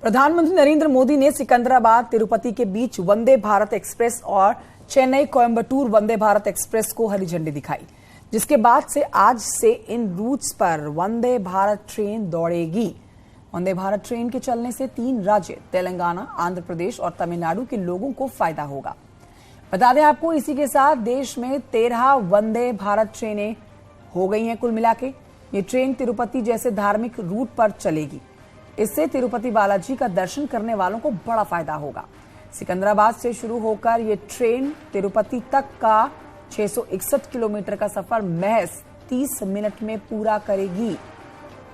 प्रधानमंत्री नरेंद्र मोदी ने सिकंदराबाद तिरुपति के बीच वंदे भारत एक्सप्रेस और चेन्नई कोयंबटूर वंदे भारत एक्सप्रेस को हरी झंडी दिखाई, जिसके बाद से आज से इन रूट्स पर वंदे भारत ट्रेन दौड़ेगी। वंदे भारत ट्रेन के चलने से 3 राज्य तेलंगाना, आंध्र प्रदेश और तमिलनाडु के लोगों को फायदा होगा। बता दें आपको, इसी के साथ देश में 13 वंदे भारत ट्रेनें हो गई हैं कुल मिला के। ये ट्रेन तिरुपति जैसे धार्मिक रूट पर चलेगी। इससे तिरुपति बालाजी का दर्शन करने वालों को बड़ा फायदा होगा। सिकंदराबाद से शुरू होकर ये ट्रेन तिरुपति तक का 661 किलोमीटर का सफर महज 30 मिनट में पूरा करेगी।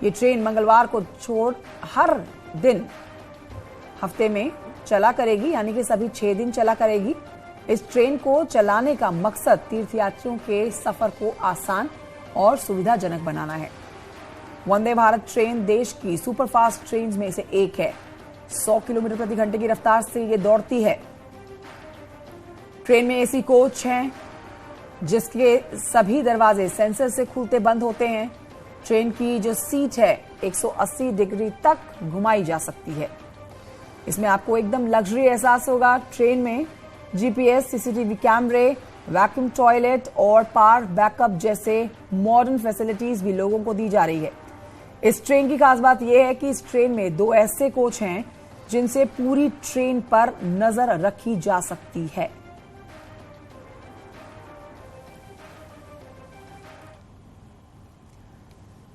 ये ट्रेन मंगलवार को छोड़ हर दिन हफ्ते में चला करेगी, यानी कि सभी 6 दिन चला करेगी। इस ट्रेन को चलाने का मकसद तीर्थयात्रियों के सफर को आसान और सुविधाजनक बनाना है। वंदे भारत ट्रेन देश की सुपरफास्ट ट्रेन में से एक है। 100 किलोमीटर प्रति घंटे की रफ्तार से ये दौड़ती है। ट्रेन में एसी कोच हैं, जिसके सभी दरवाजे सेंसर से खुलते बंद होते हैं। ट्रेन की जो सीट है 180 डिग्री तक घुमाई जा सकती है। इसमें आपको एकदम लग्जरी एहसास होगा। ट्रेन में जीपीएस, सीसीटीवी कैमरे, वैक्यूम टॉयलेट और पावर बैकअप जैसे मॉडर्न फैसिलिटीज भी लोगों को दी जा रही है। इस ट्रेन की खास बात यह है कि इस ट्रेन में 2 ऐसे कोच हैं जिनसे पूरी ट्रेन पर नजर रखी जा सकती है।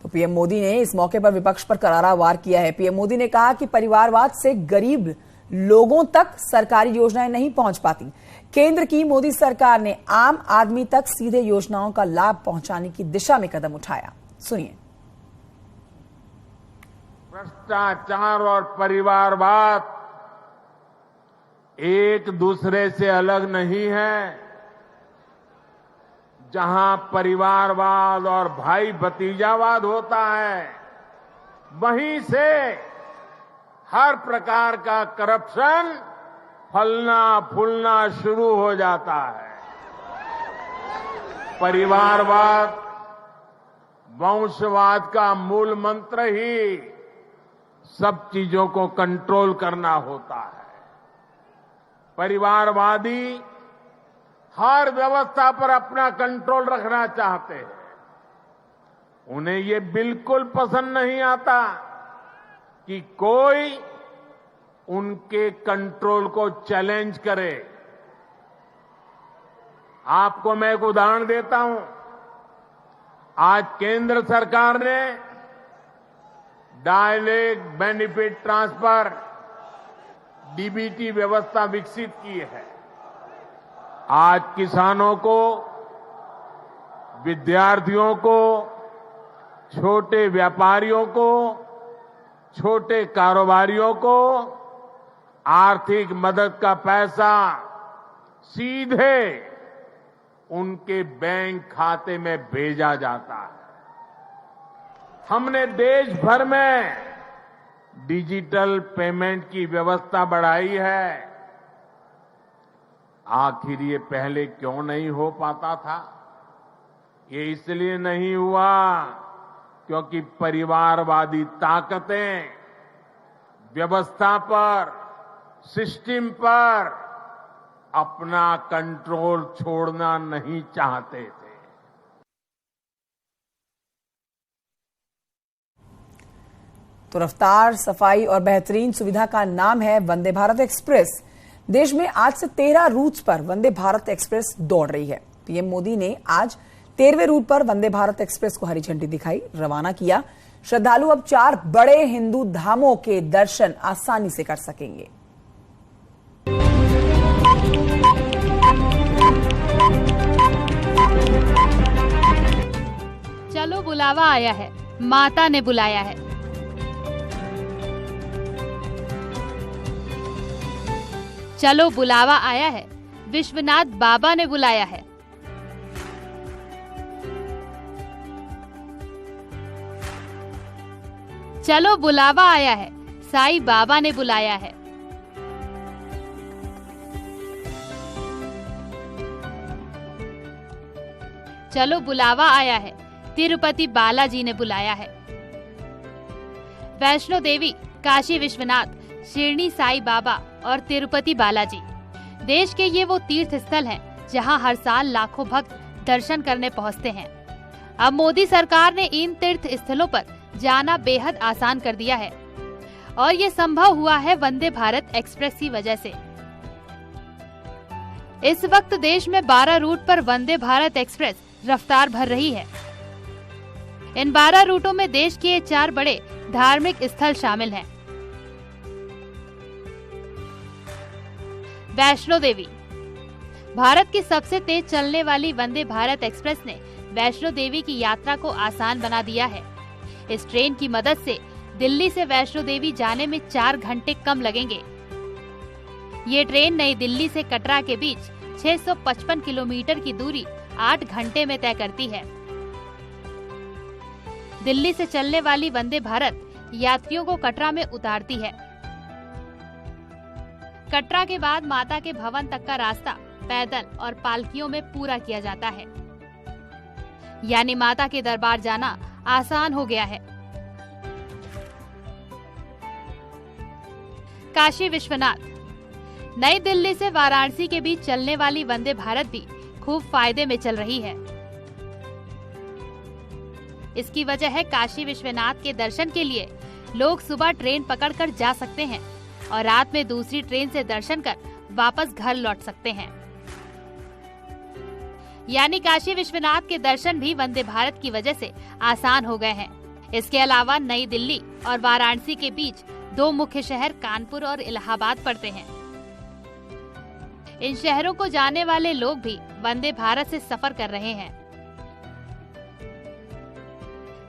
तो पीएम मोदी ने इस मौके पर विपक्ष पर करारा वार किया है। पीएम मोदी ने कहा कि परिवारवाद से गरीब लोगों तक सरकारी योजनाएं नहीं पहुंच पाती। केंद्र की मोदी सरकार ने आम आदमी तक सीधे योजनाओं का लाभ पहुंचाने की दिशा में कदम उठाया। सुनिए। भ्रष्टाचार और परिवारवाद एक दूसरे से अलग नहीं है। जहां परिवारवाद और भाई भतीजावाद होता है, वहीं से हर प्रकार का करप्शन फलना फूलना शुरू हो जाता है। परिवारवाद, वंशवाद का मूल मंत्र ही सब चीजों को कंट्रोल करना होता है। परिवारवादी हर व्यवस्था पर अपना कंट्रोल रखना चाहते हैं। उन्हें ये बिल्कुल पसंद नहीं आता कि कोई उनके कंट्रोल को चैलेंज करे। आपको मैं एक उदाहरण देता हूं। आज केंद्र सरकार ने डायरेक्ट बेनिफिट ट्रांसफर डीबीटी व्यवस्था विकसित की है। आज किसानों को, विद्यार्थियों को, छोटे व्यापारियों को, छोटे कारोबारियों को आर्थिक मदद का पैसा सीधे उनके बैंक खाते में भेजा जाता है। हमने देश भर में डिजिटल पेमेंट की व्यवस्था बढ़ाई है। आखिर ये पहले क्यों नहीं हो पाता था? ये इसलिए नहीं हुआ क्योंकि परिवारवादी ताकतें व्यवस्था पर, सिस्टम पर अपना कंट्रोल छोड़ना नहीं चाहते थे। तो रफ्तार, सफाई और बेहतरीन सुविधा का नाम है वंदे भारत एक्सप्रेस। देश में आज से 13 रूट्स पर वंदे भारत एक्सप्रेस दौड़ रही है। पीएम मोदी ने आज 13वें रूट पर वंदे भारत एक्सप्रेस को हरी झंडी दिखाई, रवाना किया। श्रद्धालु अब 4 बड़े हिंदू धामों के दर्शन आसानी से कर सकेंगे। चलो बुलावा आया है, माता ने बुलाया है। चलो बुलावा आया है, विश्वनाथ बाबा ने बुलाया है। चलो बुलावा आया है, साईं बाबा ने बुलाया है। चलो बुलावा आया है, तिरुपति बालाजी ने बुलाया है। वैष्णो देवी, काशी विश्वनाथ, शिरडी साई बाबा और तिरुपति बालाजी। देश के ये वो तीर्थ स्थल हैं जहां हर साल लाखों भक्त दर्शन करने पहुंचते हैं। अब मोदी सरकार ने इन तीर्थ स्थलों पर जाना बेहद आसान कर दिया है और ये संभव हुआ है वंदे भारत एक्सप्रेस की वजह से। इस वक्त देश में 12 रूट पर वंदे भारत एक्सप्रेस रफ्तार भर रही है। इन 12 रूटों में देश के 4 बड़े धार्मिक स्थल शामिल हैं। वैष्णो देवी। भारत की सबसे तेज चलने वाली वंदे भारत एक्सप्रेस ने वैष्णो देवी की यात्रा को आसान बना दिया है। इस ट्रेन की मदद से दिल्ली से वैष्णो देवी जाने में 4 घंटे कम लगेंगे। ये ट्रेन नई दिल्ली से कटरा के बीच 655 किलोमीटर की दूरी 8 घंटे में तय करती है। दिल्ली से चलने वाली वंदे भारत यात्रियों को कटरा में उतारती है। कटरा के बाद माता के भवन तक का रास्ता पैदल और पालकियों में पूरा किया जाता है, यानी माता के दरबार जाना आसान हो गया है। काशी विश्वनाथ। नई दिल्ली से वाराणसी के बीच चलने वाली वंदे भारत भी खूब फायदे में चल रही है। इसकी वजह है काशी विश्वनाथ के दर्शन के लिए लोग सुबह ट्रेन पकड़कर जा सकते हैं और रात में दूसरी ट्रेन से दर्शन कर वापस घर लौट सकते हैं। यानी काशी विश्वनाथ के दर्शन भी वंदे भारत की वजह से आसान हो गए हैं। इसके अलावा नई दिल्ली और वाराणसी के बीच 2 मुख्य शहर कानपुर और इलाहाबाद पड़ते हैं। इन शहरों को जाने वाले लोग भी वंदे भारत से सफर कर रहे हैं।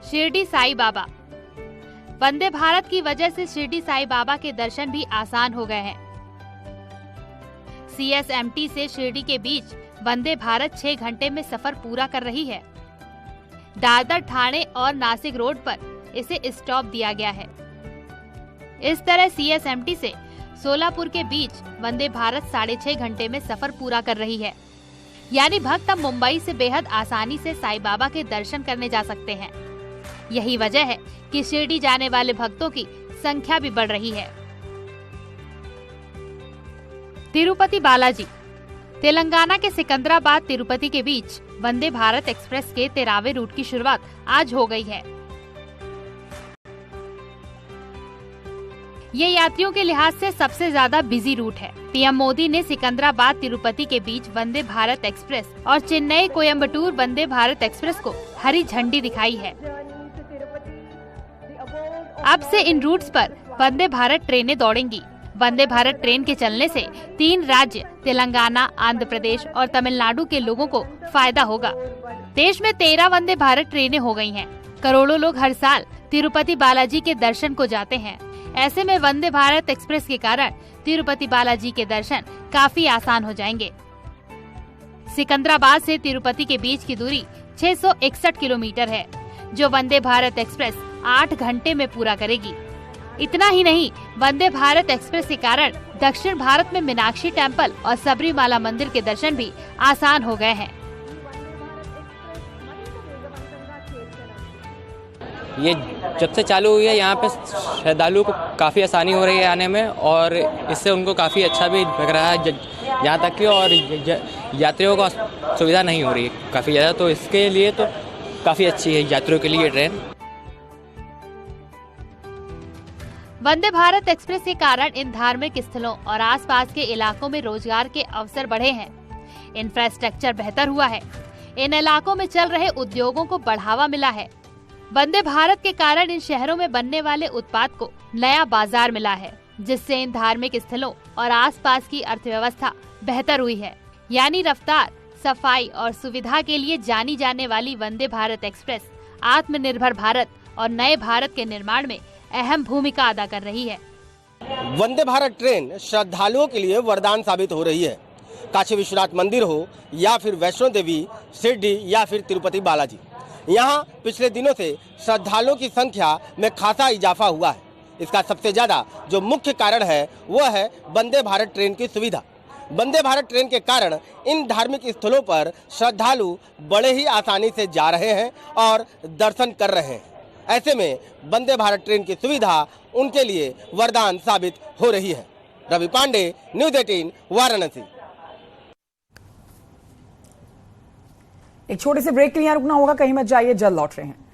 शिरडी साई बाबा। वंदे भारत की वजह से शिरडी साई बाबा के दर्शन भी आसान हो गए हैं। CSMT से शिरडी के बीच वंदे भारत 6 घंटे में सफर पूरा कर रही है। दादर, ठाणे और नासिक रोड पर इसे स्टॉप दिया गया है। इस तरह CSMT से सोलापुर के बीच वंदे भारत 6.5 घंटे में सफर पूरा कर रही है। यानी भक्त अब मुंबई से बेहद आसानी से साईं बाबा के दर्शन करने जा सकते हैं। यही वजह है कि शिरडी जाने वाले भक्तों की संख्या भी बढ़ रही है। तिरुपति बालाजी। तेलंगाना के सिकंदराबाद तिरुपति के बीच वंदे भारत एक्सप्रेस के 13वें रूट की शुरुआत आज हो गई है। ये यात्रियों के लिहाज से सबसे ज्यादा बिजी रूट है। पीएम मोदी ने सिकंदराबाद तिरुपति के बीच वंदे भारत एक्सप्रेस और चेन्नई कोयम्बटूर वंदे भारत एक्सप्रेस को हरी झंडी दिखाई है। अब से इन रूट्स पर वंदे भारत ट्रेनें दौड़ेंगी। वंदे भारत ट्रेन के चलने से 3 राज्य तेलंगाना, आंध्र प्रदेश और तमिलनाडु के लोगों को फायदा होगा। देश में 13 वंदे भारत ट्रेनें हो गई हैं। करोड़ों लोग हर साल तिरुपति बालाजी के दर्शन को जाते हैं। ऐसे में वंदे भारत एक्सप्रेस के कारण तिरुपति बालाजी के दर्शन काफी आसान हो जाएंगे। सिकंदराबाद से तिरुपति के बीच की दूरी 661 किलोमीटर है, जो वंदे भारत एक्सप्रेस 8 घंटे में पूरा करेगी। इतना ही नहीं, वंदे भारत एक्सप्रेस के कारण दक्षिण भारत में मीनाक्षी टेम्पल और सबरीमाला मंदिर के दर्शन भी आसान हो गए हैं। ये जब से चालू हुई है यहाँ पे श्रद्धालुओं को काफ़ी आसानी हो रही है आने में, और इससे उनको काफ़ी अच्छा भी लग रहा है यहाँ तक कि, और यात्रियों को सुविधा नहीं हो रही है काफ़ी ज़्यादा, तो इसके लिए तो काफ़ी अच्छी है यात्रियों के लिए ये ट्रेन। वंदे भारत एक्सप्रेस के कारण इन धार्मिक स्थलों और आसपास के इलाकों में रोजगार के अवसर बढ़े हैं। इंफ्रास्ट्रक्चर बेहतर हुआ है। इन इलाकों में चल रहे उद्योगों को बढ़ावा मिला है। वंदे भारत के कारण इन शहरों में बनने वाले उत्पाद को नया बाजार मिला है, जिससे इन धार्मिक स्थलों और आसपास की अर्थव्यवस्था बेहतर हुई है। यानी रफ्तार, सफाई और सुविधा के लिए जानी जाने वाली वंदे भारत एक्सप्रेस आत्मनिर्भर भारत और नए भारत के निर्माण में अहम भूमिका अदा कर रही है। वंदे भारत ट्रेन श्रद्धालुओं के लिए वरदान साबित हो रही है। काशी विश्वनाथ मंदिर हो या फिर वैष्णो देवी, शिरडी या फिर तिरुपति बालाजी, यहाँ पिछले दिनों से श्रद्धालुओं की संख्या में खासा इजाफा हुआ है। इसका सबसे ज़्यादा जो मुख्य कारण है वह है वंदे भारत ट्रेन की सुविधा। वंदे भारत ट्रेन के कारण इन धार्मिक स्थलों पर श्रद्धालु बड़े ही आसानी से जा रहे हैं और दर्शन कर रहे हैं। ऐसे में वंदे भारत ट्रेन की सुविधा उनके लिए वरदान साबित हो रही है। रवि पांडे, न्यूज़ 18, वाराणसी। एक छोटे से ब्रेक के लिए यहाँ रुकना होगा, कहीं मत जाइए, जल्द लौट रहे हैं।